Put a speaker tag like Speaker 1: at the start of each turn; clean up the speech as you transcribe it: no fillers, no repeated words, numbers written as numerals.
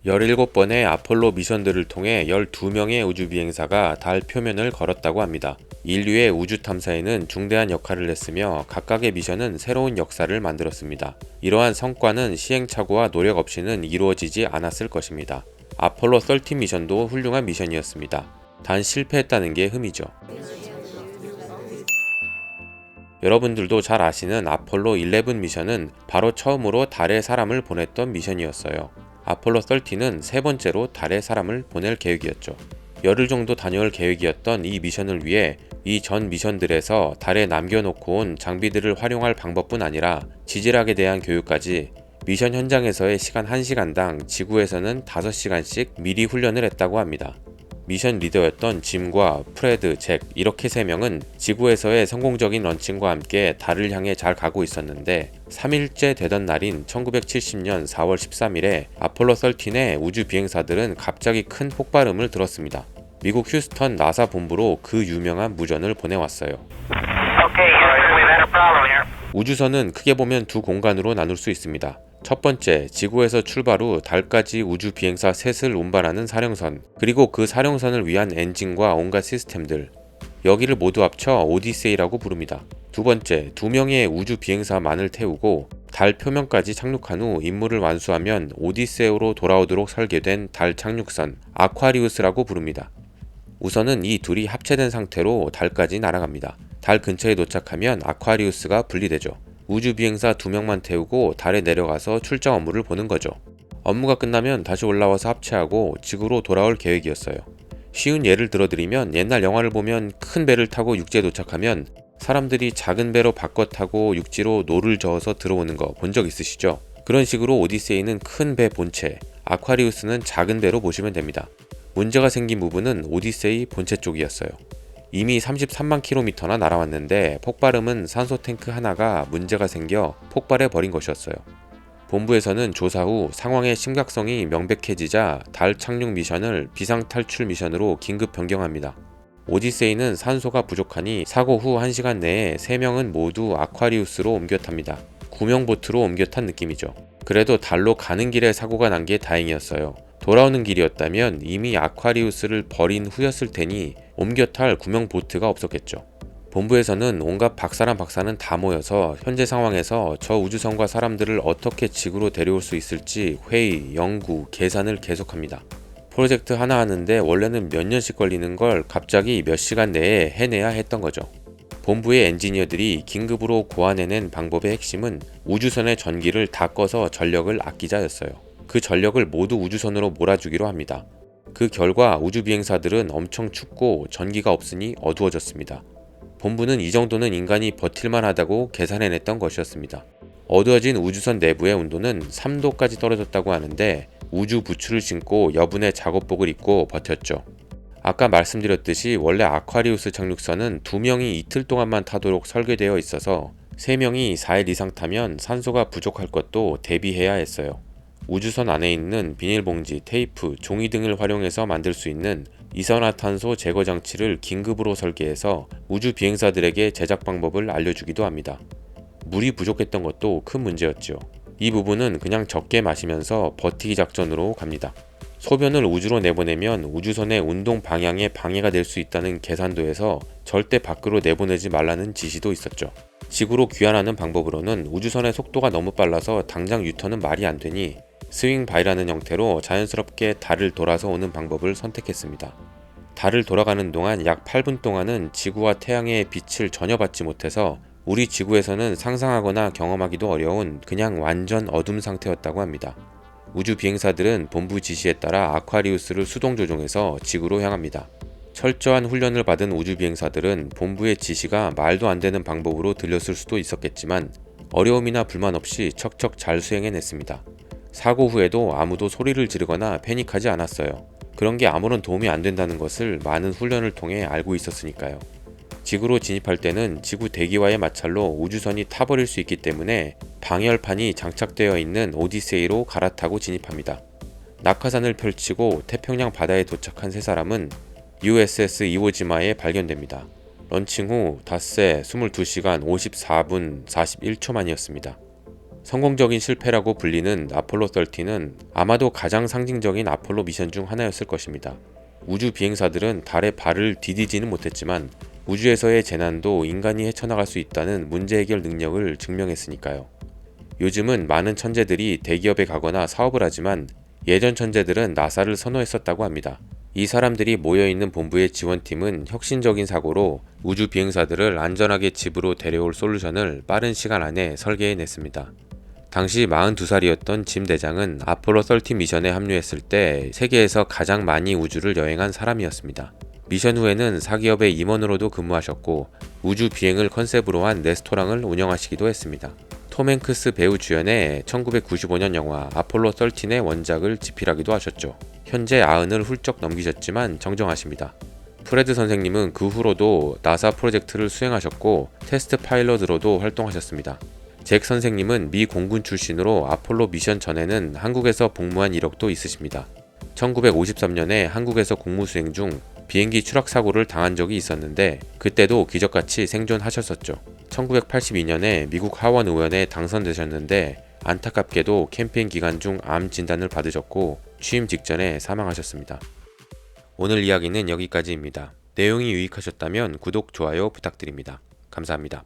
Speaker 1: 17번의 아폴로 미션들을 통해 12명의 우주비행사가 달 표면을 걸었다고 합니다. 인류의 우주 탐사에는 중대한 역할을 했으며 각각의 미션은 새로운 역사를 만들었습니다. 이러한 성과는 시행착오와 노력 없이는 이루어지지 않았을 것입니다. 아폴로 13 미션도 훌륭한 미션이었습니다. 단 실패했다는 게 흠이죠. 여러분들도 잘 아시는 아폴로 11 미션은 바로 처음으로 달에 사람을 보냈던 미션이었어요. 아폴로 13는 세 번째로 달에 사람을 보낼 계획이었죠. 열흘 정도 다녀올 계획이었던 이 미션을 위해 이전 미션들에서 달에 남겨놓고 온 장비들을 활용할 방법뿐 아니라 지질학에 대한 교육까지 미션 현장에서의 시간 1시간당 지구에서는 5시간씩 미리 훈련을 했다고 합니다. 미션 리더였던 짐과 프레드, 잭 이렇게 3명은 지구에서의 성공적인 런칭과 함께 달을 향해 잘 가고 있었는데 3일째 되던 날인 1970년 4월 13일에 아폴로 13의 우주 비행사들은 갑자기 큰 폭발음을 들었습니다. 미국 휴스턴 나사 본부로 그 유명한 무전을 보내왔어요. 우주선은 크게 보면 두 공간으로 나눌 수 있습니다. 첫 번째, 지구에서 출발 후 달까지 우주 비행사 셋을 운반하는 사령선, 그리고 그 사령선을 위한 엔진과 온갖 시스템들. 여기를 모두 합쳐 오디세이라고 부릅니다. 두 번째, 2명의 우주 비행사만을 태우고 달 표면까지 착륙한 후 임무를 완수하면 오디세이로 돌아오도록 설계된 달 착륙선, 아쿠아리우스라고 부릅니다. 우선은 이 둘이 합체된 상태로 달까지 날아갑니다. 달 근처에 도착하면 아쿠아리우스가 분리되죠. 우주 비행사 2명만 태우고 달에 내려가서 출장 업무를 보는 거죠. 업무가 끝나면 다시 올라와서 합체하고 지구로 돌아올 계획이었어요. 쉬운 예를 들어드리면 옛날 영화를 보면 큰 배를 타고 육지에 도착하면 사람들이 작은 배로 바꿔 타고 육지로 노를 저어서 들어오는 거 본 적 있으시죠? 그런 식으로 오디세이는 큰 배 본체, 아쿠아리우스는 작은 배로 보시면 됩니다. 문제가 생긴 부분은 오디세이 본체 쪽이었어요. 이미 33만 킬로미터나 날아왔는데 폭발음은 산소 탱크 하나가 문제가 생겨 폭발해 버린 것이었어요. 본부에서는 조사 후 상황의 심각성이 명백해지자 달 착륙 미션을 비상 탈출 미션으로 긴급 변경합니다. 오디세이는 산소가 부족하니 사고 후 1시간 내에 3명은 모두 아쿠아리우스로 옮겨 탑니다. 구명 보트로 옮겨 탄 느낌이죠. 그래도 달로 가는 길에 사고가 난 게 다행이었어요. 돌아오는 길이었다면 이미 아쿠아리우스를 버린 후였을 테니 옮겨 탈 구명 보트가 없었겠죠. 본부에서는 온갖 박사란 박사는 다 모여서 현재 상황에서 저 우주선과 사람들을 어떻게 지구로 데려올 수 있을지 회의, 연구, 계산을 계속합니다. 프로젝트 하나 하는데 원래는 몇 년씩 걸리는 걸 갑자기 몇 시간 내에 해내야 했던 거죠. 본부의 엔지니어들이 긴급으로 고안해낸 방법의 핵심은 우주선의 전기를 다 꺼서 전력을 아끼자였어요. 그 전력을 모두 우주선으로 몰아주기로 합니다. 그 결과 우주 비행사들은 엄청 춥고 전기가 없으니 어두워졌습니다. 본부는 이 정도는 인간이 버틸만 하다고 계산해냈던 것이었습니다. 어두워진 우주선 내부의 온도는 3도까지 떨어졌다고 하는데 우주 부츠를 신고 여분의 작업복을 입고 버텼죠. 아까 말씀드렸듯이 원래 아쿠아리우스 착륙선은 2명이 이틀 동안만 타도록 설계되어 있어서 3명이 4일 이상 타면 산소가 부족할 것도 대비해야 했어요. 우주선 안에 있는 비닐봉지, 테이프, 종이 등을 활용해서 만들 수 있는 이산화탄소 제거 장치를 긴급으로 설계해서 우주 비행사들에게 제작 방법을 알려주기도 합니다. 물이 부족했던 것도 큰 문제였죠. 이 부분은 그냥 적게 마시면서 버티기 작전으로 갑니다. 소변을 우주로 내보내면 우주선의 운동 방향에 방해가 될 수 있다는 계산도에서 절대 밖으로 내보내지 말라는 지시도 있었죠. 지구로 귀환하는 방법으로는 우주선의 속도가 너무 빨라서 당장 유턴은 말이 안 되니 스윙 바이라는 형태로 자연스럽게 달을 돌아서 오는 방법을 선택했습니다. 달을 돌아가는 동안 약 8분 동안은 지구와 태양의 빛을 전혀 받지 못해서 우리 지구에서는 상상하거나 경험하기도 어려운 그냥 완전 어둠 상태였다고 합니다. 우주 비행사들은 본부 지시에 따라 아쿠아리우스를 수동 조종해서 지구로 향합니다. 철저한 훈련을 받은 우주 비행사들은 본부의 지시가 말도 안 되는 방법으로 들렸을 수도 있었겠지만 어려움이나 불만 없이 척척 잘 수행해냈습니다. 사고 후에도 아무도 소리를 지르거나 패닉하지 않았어요. 그런 게 아무런 도움이 안 된다는 것을 많은 훈련을 통해 알고 있었으니까요. 지구로 진입할 때는 지구 대기와의 마찰로 우주선이 타버릴 수 있기 때문에 방열판이 장착되어 있는 오디세이로 갈아타고 진입합니다. 낙하산을 펼치고 태평양 바다에 도착한 세 사람은 USS 이오지마에 발견됩니다. 런칭 후 닷새 22시간 54분 41초 만이었습니다. 성공적인 실패라고 불리는 아폴로 13은 아마도 가장 상징적인 아폴로 미션 중 하나였을 것입니다. 우주 비행사들은 달에 발을 디디지는 못했지만 우주에서의 재난도 인간이 헤쳐나갈 수 있다는 문제 해결 능력을 증명했으니까요. 요즘은 많은 천재들이 대기업에 가거나 사업을 하지만 예전 천재들은 나사를 선호했었다고 합니다. 이 사람들이 모여있는 본부의 지원팀은 혁신적인 사고로 우주 비행사들을 안전하게 집으로 데려올 솔루션을 빠른 시간 안에 설계해냈습니다. 당시 42살이었던 짐 대장은 아폴로 13 미션에 합류했을 때 세계에서 가장 많이 우주를 여행한 사람이었습니다. 미션 후에는 사기업의 임원으로도 근무하셨고 우주 비행을 컨셉으로 한 레스토랑을 운영하시기도 했습니다. 톰 행크스 배우 주연의 1995년 영화 아폴로 13의 원작을 집필하기도 하셨죠. 현재 90을 훌쩍 넘기셨지만 정정하십니다. 프레드 선생님은 그 후로도 나사 프로젝트를 수행하셨고 테스트 파일럿으로도 활동하셨습니다. 잭 선생님은 미 공군 출신으로 아폴로 미션 전에는 한국에서 복무한 이력도 있으십니다. 1953년에 한국에서 공무 수행 중 비행기 추락 사고를 당한 적이 있었는데 그때도 기적같이 생존하셨었죠. 1982년에 미국 하원 의원에 당선되셨는데 안타깝게도 캠페인 기간 중 암 진단을 받으셨고 취임 직전에 사망하셨습니다. 오늘 이야기는 여기까지입니다. 내용이 유익하셨다면 구독, 좋아요 부탁드립니다. 감사합니다.